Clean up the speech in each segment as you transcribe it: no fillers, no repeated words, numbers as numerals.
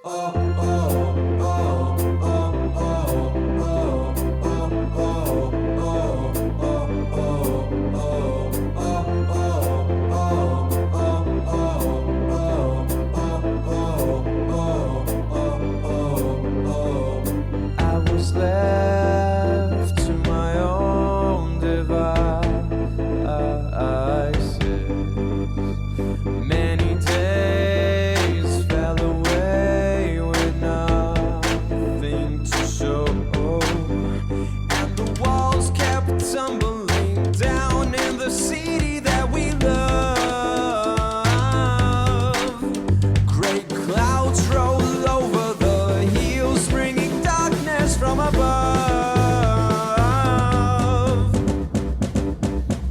I was left to my own devices. Many days fell away with nothing to show, and the walls kept tumbling down in the city that we love. Great clouds roll over the hills, bringing darkness from above.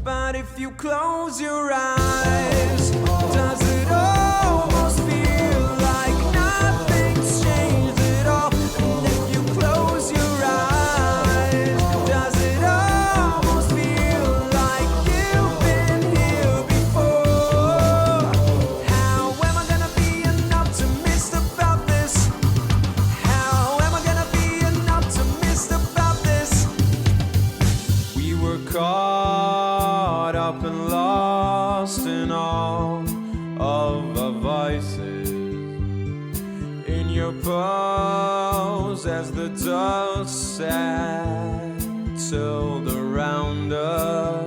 But if you close your eyes, does it almost feel like nothing's changed at all? And if you close your eyes, does it almost feel like you've been here before? How am I gonna be an optimist about this? How am I gonna be an optimist about this? We were caught up and lost in all of our vices, in your pose as the dust settled around us.